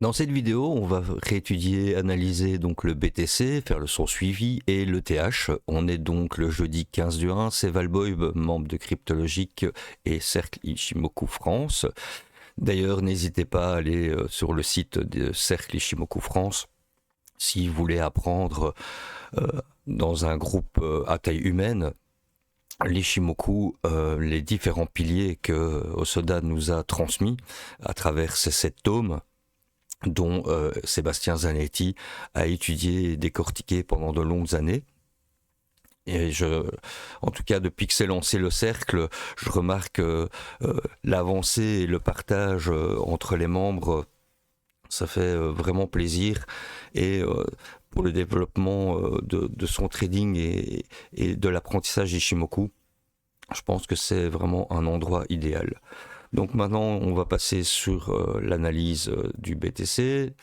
Dans cette vidéo, on va réétudier, analyser donc le BTC, faire le son suivi et le TH. On est donc le jeudi 15 du 1, c'est Valboy, membre de Cryptologique et Cercle Ishimoku France. D'ailleurs, n'hésitez pas à aller sur le site de Cercle Ishimoku France si vous voulez apprendre dans un groupe à taille humaine l'Ishimoku, les différents piliers que Osoda nous a transmis à travers ces 7 tomes dont Sébastien Zanetti a étudié et décortiqué pendant de longues années. Et en tout cas, depuis que s'est lancé le cercle, je remarque l'avancée et le partage entre les membres, ça fait vraiment plaisir. Et pour le développement de son trading et de l'apprentissage d'Ishimoku, je pense que c'est vraiment un endroit idéal. Donc maintenant, on va passer sur l'analyse du BTC.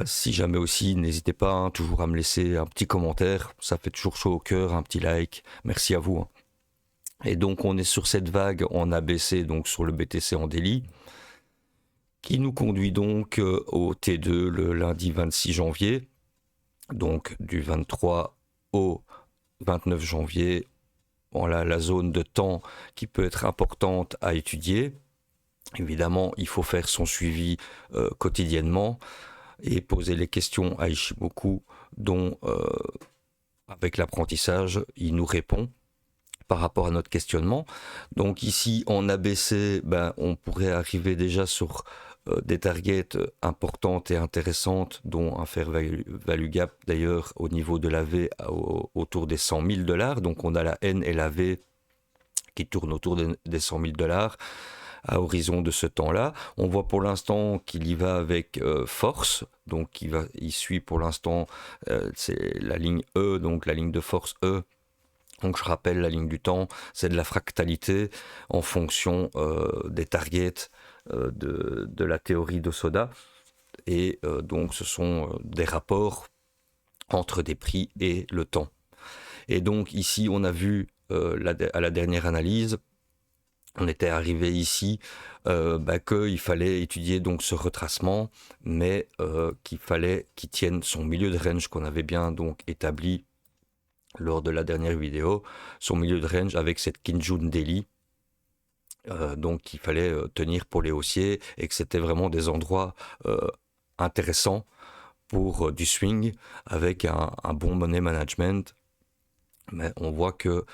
Si jamais aussi, n'hésitez pas hein, toujours à me laisser un petit commentaire, ça fait toujours chaud au cœur, un petit like, merci à vous. Hein. Et donc on est sur cette vague en ABC, donc sur le BTC en daily, qui nous conduit donc au T2 le lundi 26 janvier, donc du 23 au 29 janvier. Voilà la zone de temps qui peut être importante à étudier. Évidemment, il faut faire son suivi quotidiennement et poser les questions à Ishimoku dont, avec l'apprentissage, il nous répond par rapport à notre questionnement. Donc ici, en ABC, on pourrait arriver déjà sur des targets importantes et intéressantes, dont un fair value gap d'ailleurs au niveau de la V autour des 100 000 $. Donc on a la N et la V qui tournent autour des 100 000 $ à horizon de ce temps-là. On voit pour l'instant qu'il y va avec force, donc il suit pour l'instant, c'est la ligne E, donc la ligne de force E. Donc je rappelle la ligne du temps, c'est de la fractalité en fonction des targets de la théorie d'Osoda. Et donc ce sont des rapports entre des prix et le temps. Et donc ici on a vu à la dernière analyse, on était arrivé ici qu'il fallait étudier donc ce retracement, mais qu'il fallait qu'il tienne son milieu de range qu'on avait bien donc établi lors de la dernière vidéo, son milieu de range avec cette Kinjun Daily, donc qu'il fallait tenir pour les haussiers et que c'était vraiment des endroits intéressants pour du swing avec un bon money management. Mais on voit que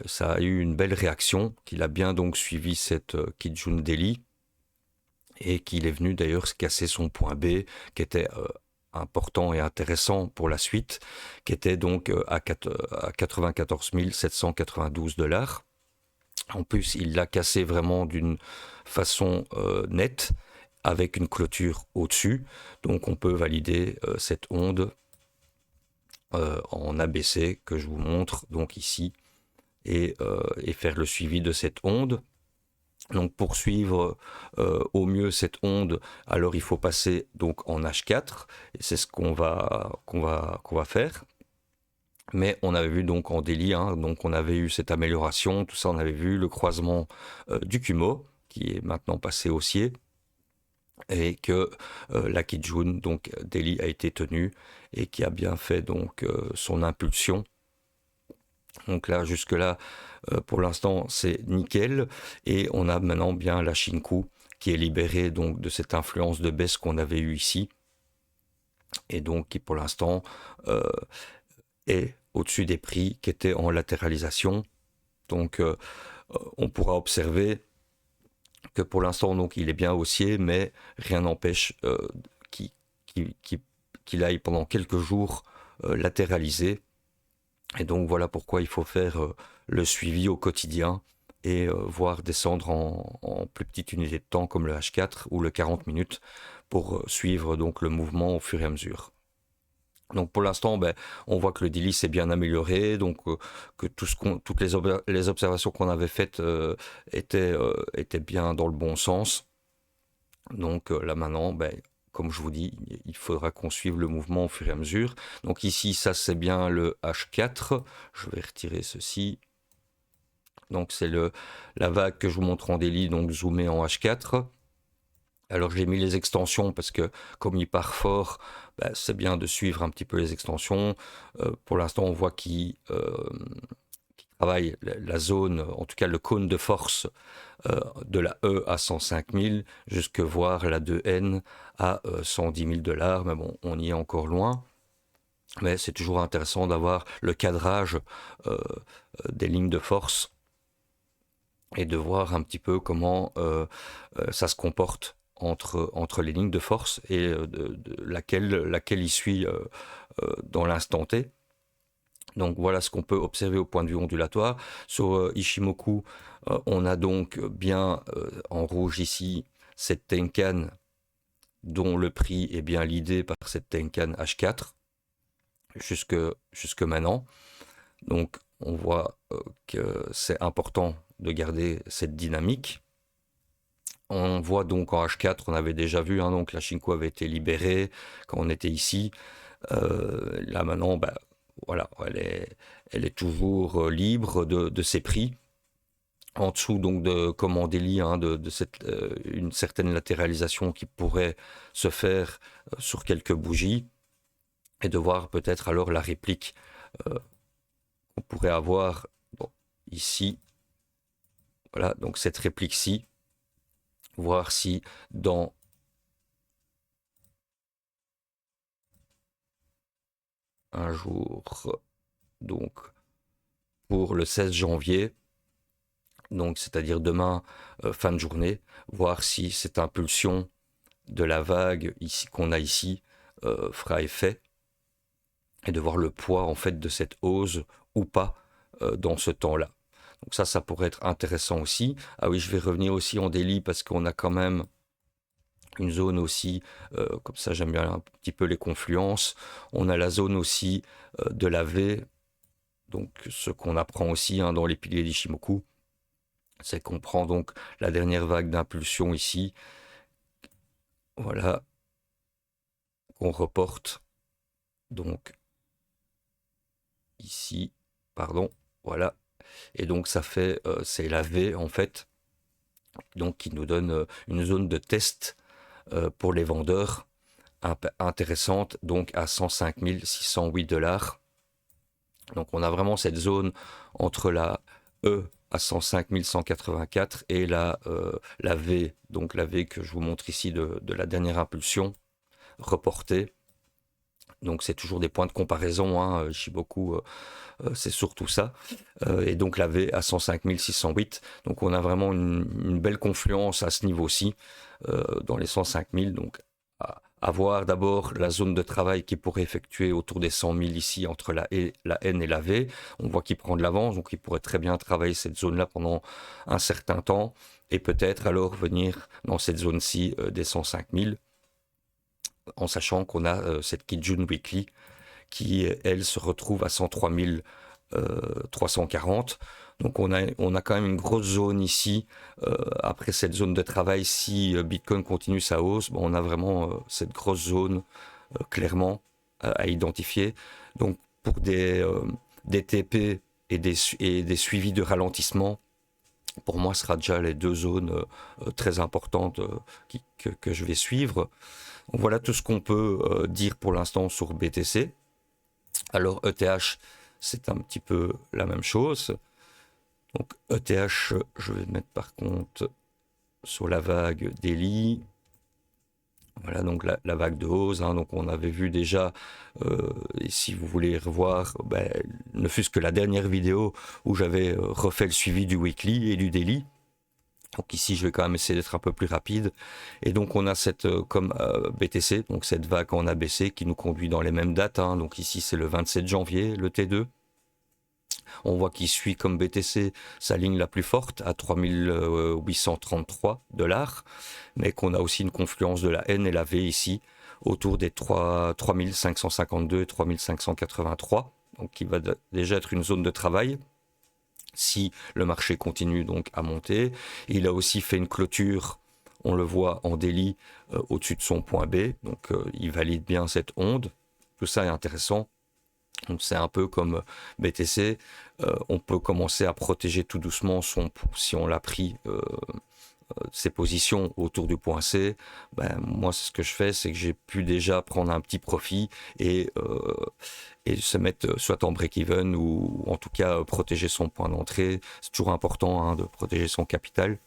ça a eu une belle réaction, qu'il a bien donc suivi cette Kijun Daily et qu'il est venu d'ailleurs se casser son point B qui était important et intéressant pour la suite, qui était donc à 94 792 $. En plus, il l'a cassé vraiment d'une façon nette avec une clôture au-dessus. Donc on peut valider cette onde en ABC que je vous montre donc ici et faire le suivi de cette onde. Donc pour suivre au mieux cette onde, alors il faut passer donc en H4 et c'est ce qu'on va faire. Mais on avait vu donc en daily, hein, donc on avait eu cette amélioration, tout ça on avait vu le croisement du Kumo qui est maintenant passé haussier et que la Kijun donc daily a été tenue et qui a bien fait donc son impulsion. Donc là jusque là pour l'instant c'est nickel et on a maintenant bien la Shinku qui est libérée donc de cette influence de baisse qu'on avait eu ici et donc qui pour l'instant est au-dessus des prix qui étaient en latéralisation. Donc on pourra observer que pour l'instant donc il est bien haussier, mais rien n'empêche qu'il aille pendant quelques jours latéraliser. Et donc voilà pourquoi il faut faire le suivi au quotidien et voir descendre en plus petite unité de temps comme le H4 ou le 40 minutes pour suivre donc le mouvement au fur et à mesure. Donc pour l'instant, on voit que le daily s'est bien amélioré, donc que toutes les observations qu'on avait faites étaient bien dans le bon sens. Donc là maintenant, comme je vous dis, il faudra qu'on suive le mouvement au fur et à mesure. Donc ici, ça c'est bien le H4. Je vais retirer ceci. Donc c'est la vague que je vous montre en daily, donc zoomé en H4. Alors j'ai mis les extensions parce que comme il part fort, c'est bien de suivre un petit peu les extensions. Pour l'instant, on voit qu'il travaille la zone, en tout cas le cône de force de la E à 105 000 jusque voir la 2N à 110 000 $. Mais bon, on y est encore loin. Mais c'est toujours intéressant d'avoir le cadrage des lignes de force et de voir un petit peu comment ça se comporte entre les lignes de force et laquelle il suit dans l'instant T. Donc voilà ce qu'on peut observer au point de vue ondulatoire. Sur Ishimoku, on a donc bien en rouge ici cette Tenkan dont le prix est bien l'idée par cette Tenkan H4 jusque maintenant. Donc on voit que c'est important de garder cette dynamique. On voit donc en H4, on avait déjà vu, donc la Shinko avait été libérée quand on était ici. Là maintenant, voilà, elle est toujours libre de ses prix. En dessous donc de Commandelli, une certaine latéralisation qui pourrait se faire sur quelques bougies et de voir peut-être alors la réplique qu'on pourrait avoir ici. Voilà, donc cette réplique-ci, voir si dans un jour, donc pour le 16 janvier, donc c'est-à-dire demain, fin de journée, voir si cette impulsion de la vague ici qu'on a ici fera effet et de voir le poids en fait de cette hausse ou pas dans ce temps-là. Donc ça pourrait être intéressant aussi. Ah oui, je vais revenir aussi en daily parce qu'on a quand même une zone aussi, comme ça j'aime bien un petit peu les confluences. On a la zone aussi de la V, donc ce qu'on apprend aussi dans les piliers d'Ishimoku, c'est qu'on prend donc la dernière vague d'impulsion ici, voilà, qu'on reporte, donc ici, pardon, voilà, et donc ça fait, c'est la V en fait, donc qui nous donne une zone de test pour les vendeurs intéressante, donc à 105 608 $. Donc on a vraiment cette zone entre la E à 105 184 et la V, donc la V que je vous montre ici de la dernière impulsion reportée. Donc c'est toujours des points de comparaison, Shiboku, c'est surtout ça. Et donc la V à 105 608. Donc on a vraiment une belle confluence à ce niveau-ci, dans les 105 000. Donc à voir d'abord la zone de travail qui pourrait effectuer autour des 100 000 ici entre la N et la V. On voit qu'il prend de l'avance, donc il pourrait très bien travailler cette zone-là pendant un certain temps et peut-être alors venir dans cette zone-ci des 105 000 en sachant qu'on a cette Kijun Weekly qui, elle, se retrouve à 103 340. Donc on a quand même une grosse zone ici. Après cette zone de travail, si Bitcoin continue sa hausse, on a vraiment cette grosse zone clairement à identifier. Donc pour des TP et des suivis de ralentissement, pour moi, ce sera déjà les deux zones très importantes que je vais suivre. Donc voilà tout ce qu'on peut dire pour l'instant sur BTC. Alors ETH, c'est un petit peu la même chose. Donc ETH, je vais mettre par contre sur la vague daily. Voilà donc la vague de hausse. Donc on avait vu déjà, et si vous voulez revoir, ne fût-ce que la dernière vidéo où j'avais refait le suivi du weekly et du daily. Donc ici, je vais quand même essayer d'être un peu plus rapide. Et donc, on a cette, comme BTC, donc cette vague en ABC qui nous conduit dans les mêmes dates. Donc ici, c'est le 27 janvier, le T2. On voit qu'il suit comme BTC sa ligne la plus forte à 3833 $, mais qu'on a aussi une confluence de la N et la V ici autour des 3552 et 3583. Donc, qui va déjà être une zone de travail si le marché continue donc à monter. Il a aussi fait une clôture, on le voit en daily, au-dessus de son point B, donc il valide bien cette onde. Tout ça est intéressant. Donc c'est un peu comme BTC, on peut commencer à protéger tout doucement si on l'a pris ses positions autour du point C, moi ce que je fais, c'est que j'ai pu déjà prendre un petit profit et se mettre soit en break-even ou en tout cas protéger son point d'entrée. C'est toujours important de protéger son capital.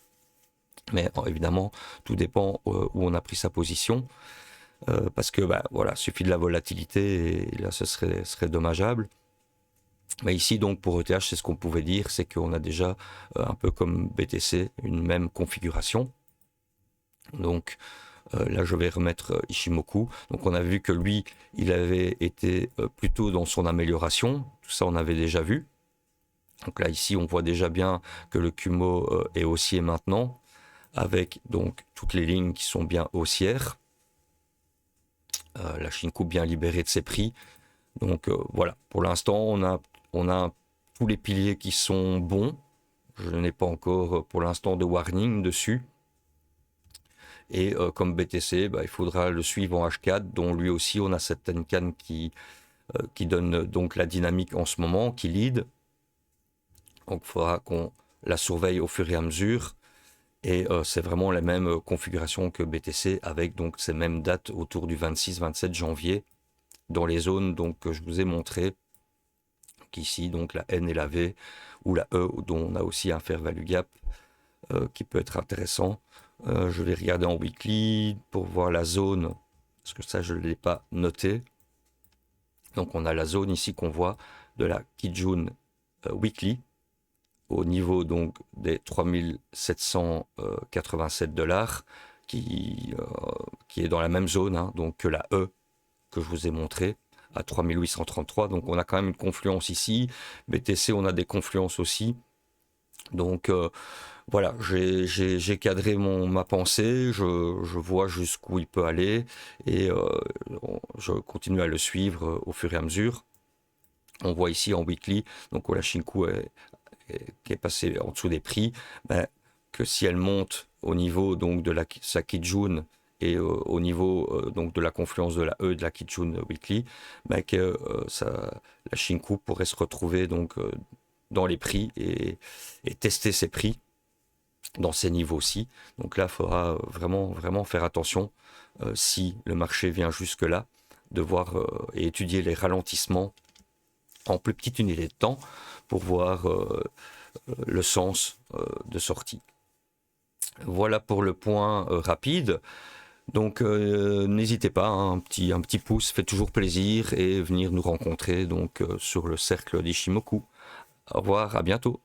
Mais évidemment, tout dépend où on a pris sa position. Parce que voilà, suffit de la volatilité et là ce serait dommageable. Mais ici donc pour ETH, c'est ce qu'on pouvait dire, c'est qu'on a déjà un peu comme BTC une même configuration. Donc là je vais remettre Ichimoku. Donc on a vu que lui il avait été plutôt dans son amélioration, tout ça on avait déjà vu. Donc là ici on voit déjà bien que le Kumo est haussier maintenant, avec donc toutes les lignes qui sont bien haussières. La Shinku bien libérée de ses prix. Donc voilà, pour l'instant on a tous les piliers qui sont bons. Je n'ai pas encore pour l'instant de warning dessus. Et comme BTC, il faudra le suivre en H4, dont lui aussi on a cette Tenkan qui donne donc la dynamique en ce moment, qui lead. Donc il faudra qu'on la surveille au fur et à mesure. Et c'est vraiment la même configuration que BTC, avec donc ces mêmes dates autour du 26-27 janvier, dans les zones donc, que je vous ai montrées. Ici, donc la N et la V, ou la E, dont on a aussi un fair value gap, qui peut être intéressant. Je vais regarder en weekly pour voir la zone, parce que ça, je ne l'ai pas noté. Donc on a la zone ici qu'on voit de la Kijun weekly, au niveau donc des 3787 $, qui est dans la même zone donc que la E que je vous ai montré à 3833. Donc on a quand même une confluence ici. BTC, on a des confluences aussi. Donc voilà, j'ai cadré ma pensée, je vois jusqu'où il peut aller et je continue à le suivre au fur et à mesure. On voit ici en weekly, donc la Shinku qui est passée en dessous des prix, que si elle monte au niveau donc de sa Kijun et au niveau donc de la confluence de la E de la Kijun Weekly, que la Shinku pourrait se retrouver donc dans les prix et tester ses prix dans ces niveaux-ci. Donc là, il faudra vraiment faire attention si le marché vient jusque-là, de voir et étudier les ralentissements en plus petite unité de temps pour voir le sens de sortie. Voilà pour le point rapide. Donc n'hésitez pas, un petit pouce fait toujours plaisir et venir nous rencontrer donc sur le cercle d'Ichimoku. Au revoir, à bientôt.